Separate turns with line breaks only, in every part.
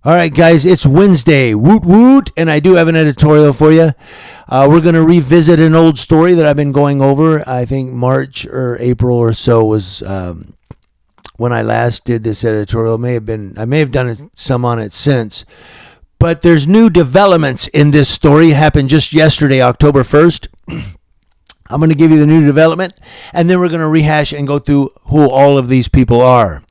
All right, guys, it's Wednesday. Woot woot. And I do have an editorial for you. We're going to revisit an old story that I've been going over. I think March or April or so was when I last did this editorial. I may have done some on it since. But there's new developments in this story. It happened just yesterday, October 1st. I'm going to give you the new development, and then we're going to rehash and go through who all of these people are.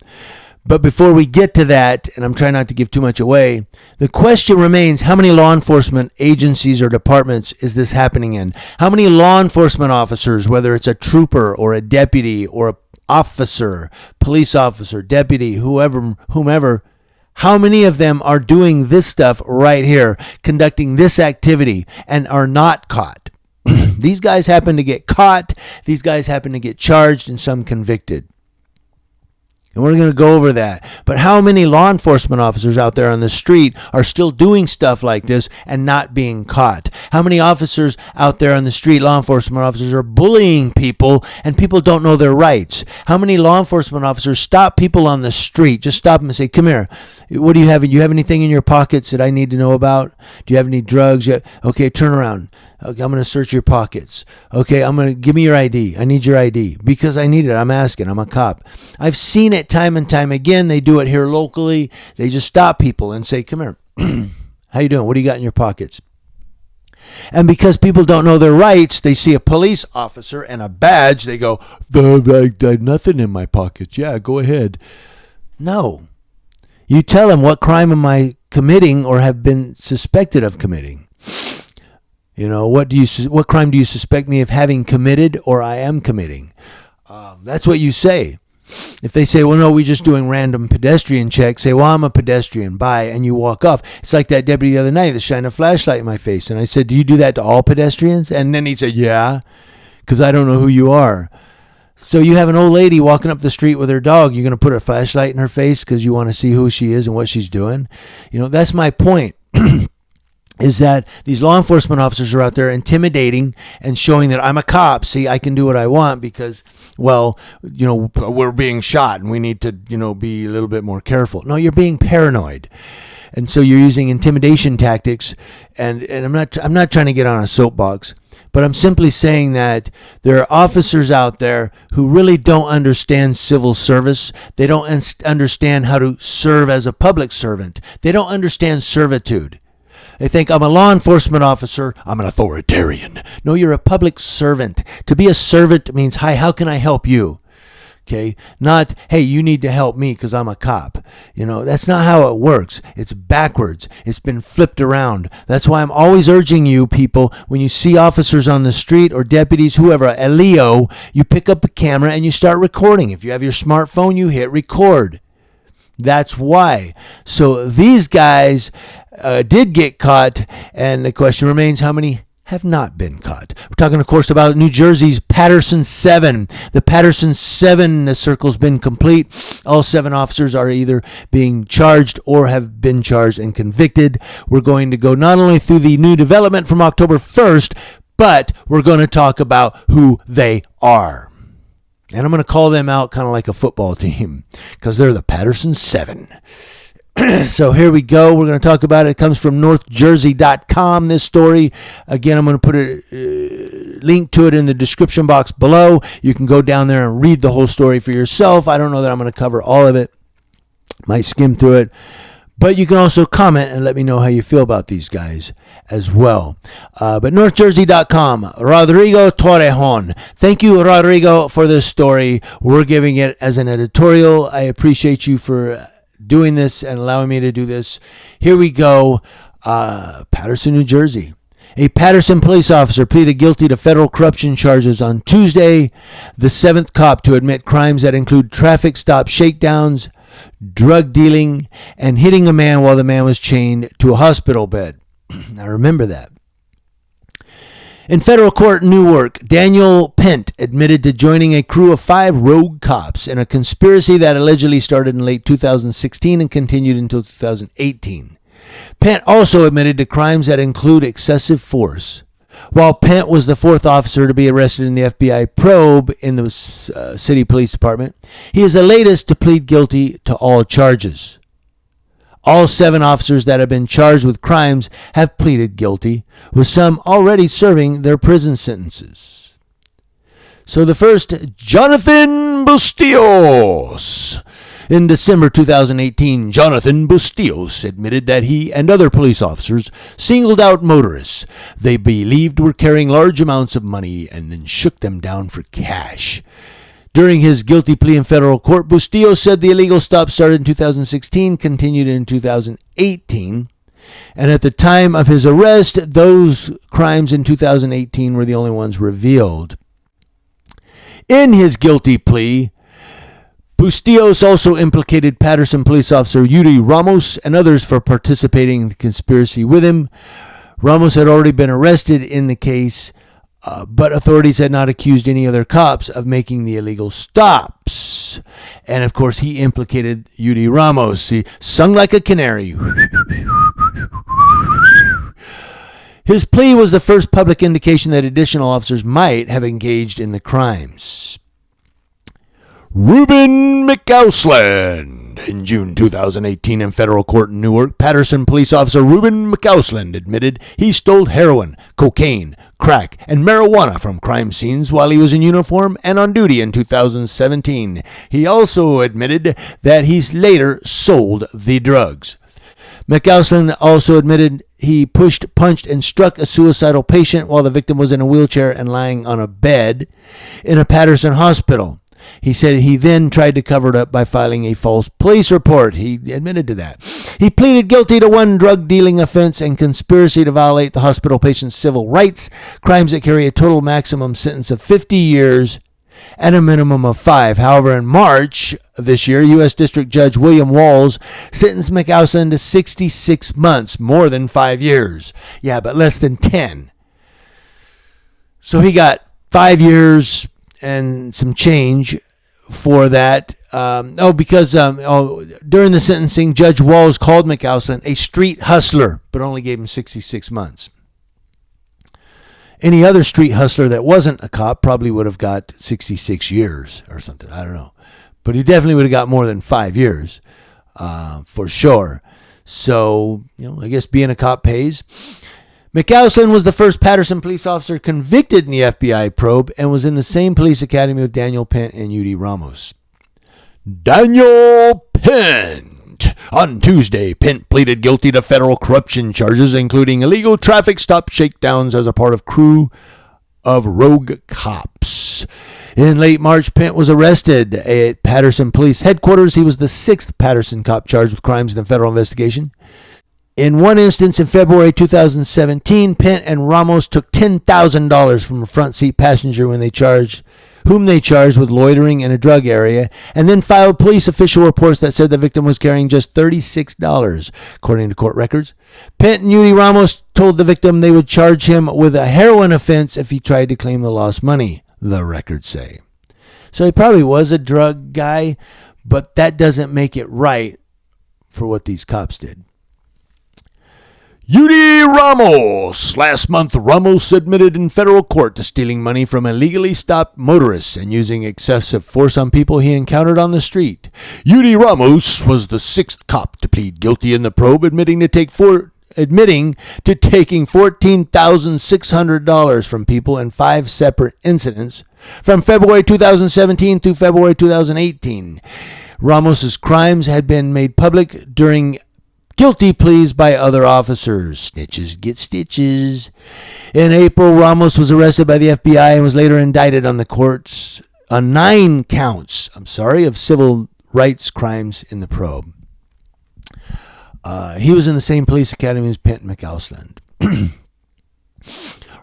But before we get to that, and I'm trying not to give too much away, the question remains, how many law enforcement agencies or departments is this happening in? How many law enforcement officers, whether it's a trooper or a deputy or an officer, police officer, deputy, whomever, how many of them are doing this stuff right here, conducting this activity, and are not caught? These guys happen to get caught. These guys happen to get charged and some convicted. And we're going to go over that. But how many law enforcement officers out there on the street are still doing stuff like this and not being caught? How many officers out there on the street, law enforcement officers, are bullying people and people don't know their rights? How many law enforcement officers stop people on the street, just stop them and say, come here, what do you have? Do you have anything in your pockets that I need to know about? Do you have any drugs? Okay, turn around. Okay, I'm going to search your pockets. Okay, give me your ID. I need your ID because I need it. I'm asking. I'm a cop. I've seen it time and time again. They do it here locally. They just stop people and say, come here. How you doing? What do you got in your pockets? And because people don't know their rights, they see a police officer and a badge. They go, nothing in my pockets. Yeah, go ahead. No. You tell them, what crime am I committing or have been suspected of committing? You know, what crime do you suspect me of having committed or I am committing? That's what you say. If they say, well, no, we're just doing random pedestrian checks, say, well, I'm a pedestrian, bye, and you walk off. It's like that deputy the other night that shined a flashlight in my face. And I said, do you do that to all pedestrians? And then he said, yeah, because I don't know who you are. So you have an old lady walking up the street with her dog. You're going to put a flashlight in her face because you want to see who she is and what she's doing? You know, that's my point. Is that these law enforcement officers are out there intimidating and showing that I'm a cop. See, I can do what I want because, well, you know, we're being shot and we need to, you know, be a little bit more careful. No, you're being paranoid. And so you're using intimidation tactics. And I'm not trying to get on a soapbox, but I'm simply saying that there are officers out there who really don't understand civil service. They don't understand how to serve as a public servant. They don't understand servitude. They think, I'm a law enforcement officer, I'm an authoritarian. No, you're a public servant. To be a servant means, hi, how can I help you? Okay, not, hey, you need to help me because I'm a cop. You know, that's not how it works. It's backwards. It's been flipped around. That's why I'm always urging you people, when you see officers on the street or deputies, whoever, a Leo, you pick up a camera and you start recording. If you have your smartphone, you hit record. That's why. So these guys did get caught, and the question remains, how many have not been caught? We're talking, of course, about New Jersey's Paterson Seven. The Paterson Seven, the circle's been complete. All 7 officers are either being charged or have been charged and convicted. We're going to go not only through the new development from October 1st, but we're going to talk about who they are. And I'm going to call them out kind of like a football team because they're the Paterson Seven. So here we go. We're going to talk about it. It comes from northjersey.com, this story. Again, I'm going to put a link to it in the description box below. You can go down there and read the whole story for yourself. I don't know that I'm going to cover all of it. Might skim through it. But you can also comment and let me know how you feel about these guys as well. But northjersey.com, Rodrigo Torrejon. Thank you, Rodrigo, for this story. We're giving it as an editorial. I appreciate you for doing this and allowing me to do this. Here we go. Paterson, New Jersey. A Paterson police officer pleaded guilty to federal corruption charges on Tuesday, the 7th cop to admit crimes that include traffic stop shakedowns, drug dealing, and hitting a man while the man was chained to a hospital bed. Now remember that. In federal court in Newark, Daniel Pent admitted to joining a crew of 5 rogue cops in a conspiracy that allegedly started in late 2016 and continued until 2018. Pent also admitted to crimes that include excessive force. While Pent was the 4th officer to be arrested in the FBI probe in the city police department, he is the latest to plead guilty to all charges. All 7 officers that have been charged with crimes have pleaded guilty, with some already serving their prison sentences. So the first, Jonathan Bustillos. In December 2018, Jonathan Bustillos admitted that he and other police officers singled out motorists they believed were carrying large amounts of money and then shook them down for cash. During his guilty plea in federal court, Bustillos said the illegal stop started in 2016, continued in 2018, and at the time of his arrest, those crimes in 2018 were the only ones revealed. In his guilty plea, Bustillos also implicated Paterson police officer Yuri Ramos and others for participating in the conspiracy with him. Ramos had already been arrested in the case, but authorities had not accused any other cops of making the illegal stops. And of course, he implicated Yuri Ramos. He sung like a canary. His plea was the first public indication that additional officers might have engaged in the crimes. Ruben McCausland. In June 2018 in federal court in Newark, Paterson police officer Ruben McCausland admitted he stole heroin, cocaine, crack, and marijuana from crime scenes while he was in uniform and on duty in 2017. He also admitted that he later sold the drugs. McCausland also admitted he pushed, punched, and struck a suicidal patient while the victim was in a wheelchair and lying on a bed in a Paterson hospital. He said he then tried to cover it up by filing a false police report. He admitted to that. He pleaded guilty to 1 drug dealing offense and conspiracy to violate the hospital patient's civil rights, crimes that carry a total maximum sentence of 50 years and a minimum of 5. However, in March of this year, U.S. District Judge William Walls sentenced McCausland to 66 months, more than 5 years. Yeah, but less than 10. So he got 5 years and some change for that. Because during the sentencing, Judge Walls called McCausland a street hustler, but only gave him 66 months. Any other street hustler that wasn't a cop probably would have got 66 years or something. I don't know. But he definitely would have got more than 5 years, for sure. So, I guess being a cop pays. McCausland was the first Paterson police officer convicted in the FBI probe and was in the same police academy with Daniel Pent and Yuri Ramos. Daniel Pent. On Tuesday, Pent pleaded guilty to federal corruption charges, including illegal traffic stop shakedowns as a part of crew of rogue cops. In late March, Pent was arrested at Paterson Police Headquarters. He was the 6th Paterson cop charged with crimes in the federal investigation. In one instance, in February 2017, Pent and Ramos took $10,000 from a front seat passenger whom they charged with loitering in a drug area, and then filed police official reports that said the victim was carrying just $36, according to court records. Pent and Yuri Ramos told the victim they would charge him with a heroin offense if he tried to claim the lost money, the records say. So he probably was a drug guy, but that doesn't make it right for what these cops did. Yuri Ramos. Last month, Ramos admitted in federal court to stealing money from illegally stopped motorists and using excessive force on people he encountered on the street. Yuri Ramos was the 6th cop to plead guilty in the probe, admitting to taking $14,600 from people in 5 separate incidents from February 2017 through February 2018. Ramos's crimes had been made public during guilty pleas by other officers. Snitches get stitches. In April, Ramos was arrested by the FBI and was later indicted on 9 counts of civil rights crimes in the probe. He was in the same police academy as Pent McCausland.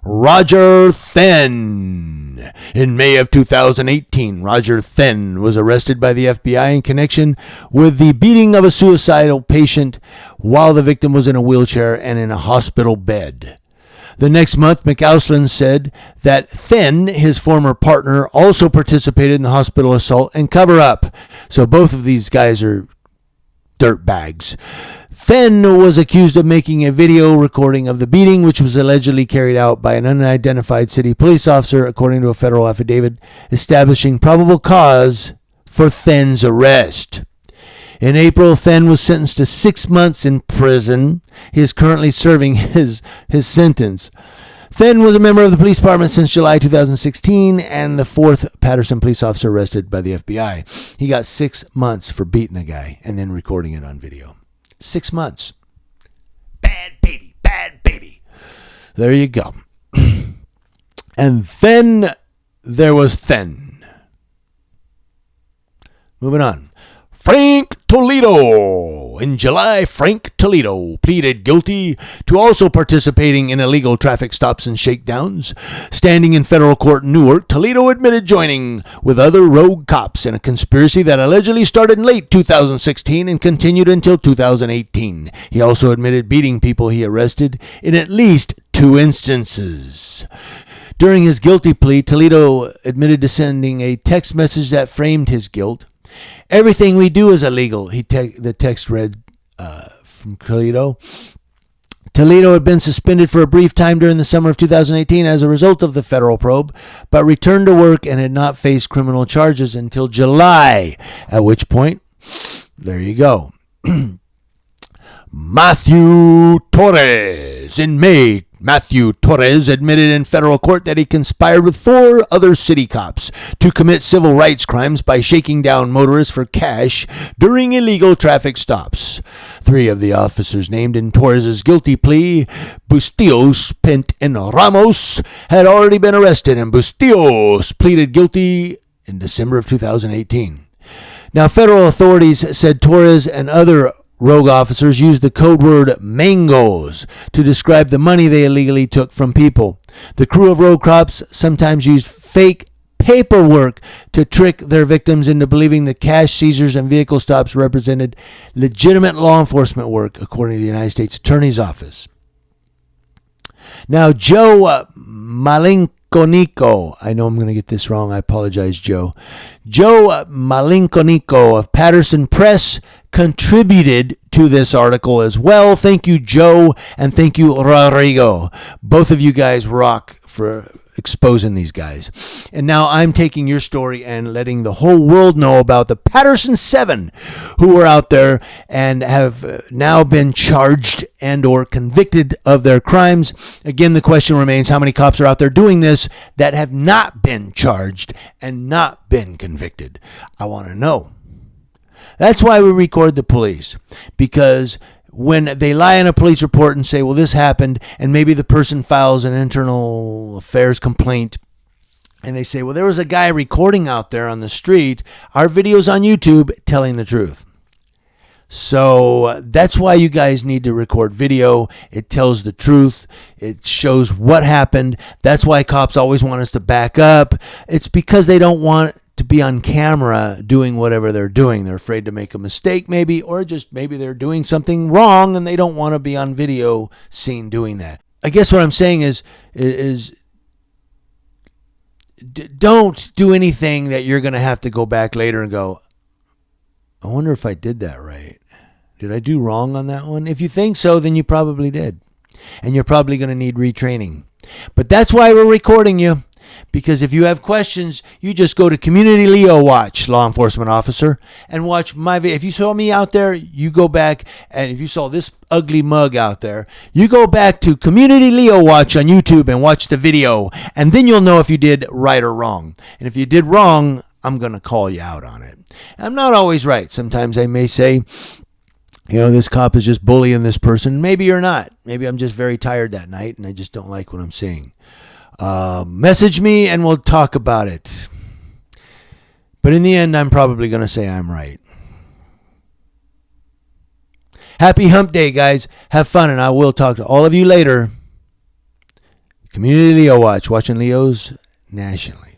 Roger Thenn. In May of 2018, Roger Thenn was arrested by the FBI in connection with the beating of a suicidal patient while the victim was in a wheelchair and in a hospital bed. The next month, McCausland said that Thenn, his former partner, also participated in the hospital assault and cover-up. So both of these guys are dirtbags. Thenn was accused of making a video recording of the beating, which was allegedly carried out by an unidentified city police officer, according to a federal affidavit establishing probable cause for Thenn's arrest. In April, Then was sentenced to 6 months in prison. He is currently serving his sentence. Then was a member of the police department since July 2016 and the fourth Paterson police officer arrested by the FBI. He got 6 months for beating a guy and then recording it on video. 6 months. Bad baby, bad baby. There you go. And then there was Then. Moving on. Frank Toledo. In July, Frank Toledo pleaded guilty to also participating in illegal traffic stops and shakedowns. Standing in federal court in Newark, Toledo admitted joining with other rogue cops in a conspiracy that allegedly started in late 2016 and continued until 2018. He also admitted beating people he arrested in at least 2 instances. During his guilty plea, Toledo admitted to sending a text message that framed his guilt. Everything we do is illegal, the text read from Toledo. Toledo had been suspended for a brief time during the summer of 2018 as a result of the federal probe, but returned to work and had not faced criminal charges until July, at which point, there you go. Matthew Torres. In May, Matthew Torres admitted in federal court that he conspired with 4 other city cops to commit civil rights crimes by shaking down motorists for cash during illegal traffic stops. 3 of the officers named in Torres' guilty plea, Bustillos, Pent, and Ramos, had already been arrested, and Bustillos pleaded guilty in December of 2018. Now, federal authorities said Torres and other rogue officers used the code word mangoes to describe the money they illegally took from people. The crew of rogue cops sometimes used fake paperwork to trick their victims into believing the cash seizures and vehicle stops represented legitimate law enforcement work, according to the United States Attorney's Office. Now, Joe Malinconico, I know I'm going to get this wrong. I apologize, Joe. Joe Malinconico of Paterson Press contributed to this article as well. Thank you, Joe, and thank you, Rodrigo. Both of you guys rock for exposing these guys. And now I'm taking your story and letting the whole world know about the Paterson Seven, who are out there and have now been charged and or convicted of their crimes. Again, the question remains, how many cops are out there doing this that have not been charged and not been convicted? I want to know. That's why we record the police, because when they lie in a police report and say, well, this happened, and maybe the person files an internal affairs complaint, and they say, well, there was a guy recording out there on the street, our video's on YouTube telling the truth. So that's why you guys need to record video. It tells the truth. It shows what happened. That's why cops always want us to back up. It's because they don't want to be on camera doing whatever they're doing. They're afraid to make a mistake maybe, or just maybe they're doing something wrong and they don't want to be on video seen doing that. I guess what I'm saying is don't do anything that you're going to have to go back later and go, I wonder if I did that right. Did I do wrong on that one? If you think so, then you probably did. And you're probably going to need retraining. But that's why we're recording you. Because if you have questions, you just go to Community Leo Watch, law enforcement officer, and watch my video. If you saw me out there, you go back, and if you saw this ugly mug out there, you go back to Community Leo Watch on YouTube and watch the video, and then you'll know if you did right or wrong. And if you did wrong, I'm going to call you out on it. I'm not always right. Sometimes I may say, this cop is just bullying this person. Maybe you're not. Maybe I'm just very tired that night, and I just don't like what I'm seeing. Message me and we'll talk about it. But in the end, I'm probably going to say I'm right. Happy hump day, guys. Have fun, and I will talk to all of you later. Community Leo Watch, watching Leos nationally.